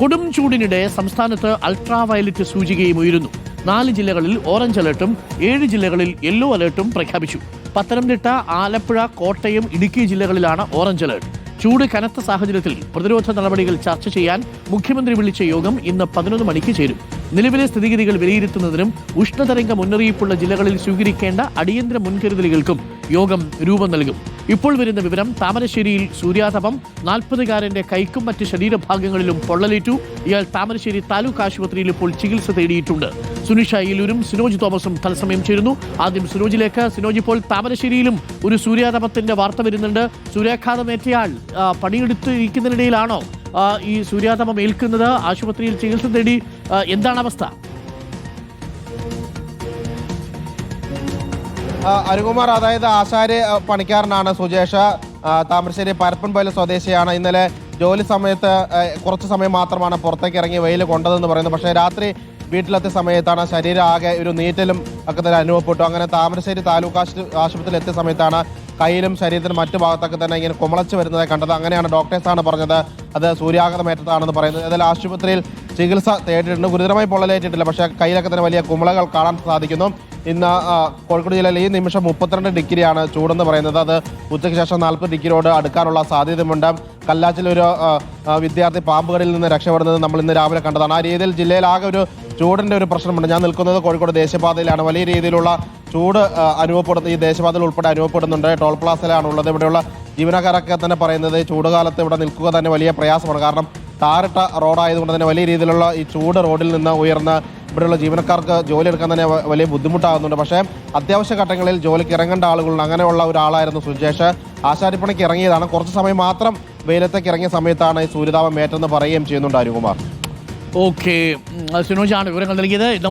കൊടും ചൂടിനിടെ സംസ്ഥാനത്ത് ultra violet സൂചികയും ഉയരുന്നു. 4 ജില്ലകളിൽ ഓറഞ്ച് അലർട്ടും 7 ജില്ലകളിൽ യെല്ലോ അലർട്ടും പ്രഖ്യാപിച്ചു. പത്തനംതിട്ട, ആലപ്പുഴ, കോട്ടയം, ഇടുക്കി ജില്ലകളിലാണ് ഓറഞ്ച് അലർട്ട്. ചൂട് കനത്ത സാഹചര്യത്തിൽ പ്രതിരോധ നടപടികൾ ചർച്ച ചെയ്യാൻ മുഖ്യമന്ത്രി വിളിച്ച യോഗം ഇന്ന് 11 മണിക്ക് ചേരും. നിലവിലെ സ്ഥിതിഗതികൾ വിലയിരുത്തുന്നതിനും ഉഷ്ണതരംഗ മുന്നറിയിപ്പുള്ള ജില്ലകളിൽ സ്വീകരിക്കേണ്ട അടിയന്തര മുൻകരുതലുകൾക്കും യോഗം രൂപം നൽകും. ഇപ്പോൾ വരുന്ന വിവരം, താമരശ്ശേരിയിൽ സൂര്യാതപം, 40-കാരന്റെ കൈക്കും മറ്റ് ശരീരഭാഗങ്ങളിലും പൊള്ളലേറ്റു. ഇയാൾ താമരശ്ശേരി താലൂക്ക് ആശുപത്രിയിൽ ഇപ്പോൾ ചികിത്സ തേടിയിട്ടുണ്ട്. സുനിഷ അയ്യലൂരും സിനോജ് തോമസും തത്സമയം ചേരുന്നു. ആദ്യം സിനോജിലേക്ക്. സിനോജ്, ഇപ്പോൾ താമരശ്ശേരിയിലും ഒരു സൂര്യാതപത്തിന്റെ വാർത്ത വരുന്നുണ്ട്. സൂര്യാഘാതമേറ്റയാൾ പണിയെടുത്തിരിക്കുന്നതിനിടയിലാണോ ഈ സൂര്യാതപം ഏൽക്കുന്നത്? ആശുപത്രിയിൽ ചികിത്സ തേടി എന്താണ് അവസ്ഥ? അരുകുമാർ, അതായത് ആശാരി പണിക്കാരനാണ് സുജേഷ്. താമരശ്ശേരി പരപ്പൻപയൽ സ്വദേശിയാണ്. ഇന്നലെ ജോലി സമയത്ത് കുറച്ച് സമയം മാത്രമാണ് പുറത്തേക്ക് ഇറങ്ങി വെയിൽ കൊണ്ടതെന്ന് പറയുന്നത്. പക്ഷേ രാത്രി വീട്ടിലെത്തിയ സമയത്താണ് ശരീരം ആകെ ഒരു നീറ്റലും ഒക്കെ തന്നെ അനുഭവപ്പെട്ടു. അങ്ങനെ താമരശ്ശേരി താലൂക്ക് ആശുപത്രിയിൽ എത്തിയ സമയത്താണ് കയ്യിലും ശരീരത്തിനും മറ്റു ഭാഗത്തൊക്കെ തന്നെ ഇങ്ങനെ കുമളച്ച് വരുന്നതായി കണ്ടത്. അങ്ങനെയാണ് ഡോക്ടേഴ്സാണ് പറഞ്ഞത് അത് സൂര്യാഘാതമേറ്റതാണെന്ന് പറയുന്നത്. ഏതായാലും ആശുപത്രിയിൽ ചികിത്സ തേടിയിട്ടുണ്ട്. ഗുരുതരമായി പൊള്ളലേറ്റിട്ടില്ല, പക്ഷേ കയ്യിലൊക്കെ തന്നെ വലിയ കുമളകൾ കാണാൻ സാധിക്കുന്നു. ഇന്ന് കോഴിക്കോട് ജില്ലയിൽ ഈ നിമിഷം 32 ഡിഗ്രിയാണ് ചൂടെന്ന് പറയുന്നത്. അത് ഉച്ചയ്ക്ക് ശേഷം 40 ഡിഗ്രിയോട് അടുക്കാനുള്ള സാധ്യതയുമുണ്ട്. കല്ലാച്ചിലൊരു വിദ്യാർത്ഥി പാമ്പുകളിൽ നിന്ന് രക്ഷപ്പെടുന്നത് നമ്മൾ ഇന്ന് രാവിലെ കണ്ടതാണ്. ആ രീതിയിൽ ജില്ലയിൽ ഒരു ചൂടിൻ്റെ ഒരു പ്രശ്നമുണ്ട്. ഞാൻ നിൽക്കുന്നത് കോഴിക്കോട് ദേശീയപാതയിലാണ്. വലിയ രീതിയിലുള്ള ചൂട് അനുഭവപ്പെടുന്ന ഈ ദേശീയപാതയിൽ ഉൾപ്പെടെ അനുഭവപ്പെടുന്നുണ്ട്. ടോൾ പ്ലാസയിലാണ് ഉള്ളത്. ഇവിടെയുള്ള ജീവനക്കാരൊക്കെ തന്നെ പറയുന്നത് ചൂടുകാലത്ത് ഇവിടെ നിൽക്കുക തന്നെ വലിയ പ്രയാസമാണ്. കാരണം ടാറിട്ട റോഡായതുകൊണ്ട് തന്നെ വലിയ രീതിയിലുള്ള ഈ ചൂട് റോഡിൽ നിന്ന് ഉയർന്ന് ഇവിടെയുള്ള ജീവനക്കാർക്ക് ജോലി എടുക്കാൻ തന്നെ വലിയ ബുദ്ധിമുട്ടാകുന്നുണ്ട്. പക്ഷേ അത്യാവശ്യ ഘട്ടങ്ങളിൽ ജോലിക്ക് ഇറങ്ങേണ്ട ആളുകളുണ്ട്. അങ്ങനെയുള്ള ഒരാളായിരുന്നു സുജേഷ്. ആശാരിപ്പണിക്ക് ഇറങ്ങിയതാണ്. കുറച്ച് സമയം മാത്രം വെയിലത്തേക്ക് ഇറങ്ങിയ സമയത്താണ് ഈ സൂര്യതാപം ഏറ്റെന്ന് പറയുകയും ചെയ്യുന്നുണ്ട് അരുകുമാർ. ഓക്കെ, സിനോജാണ് വിവരങ്ങൾ നൽകിയത്.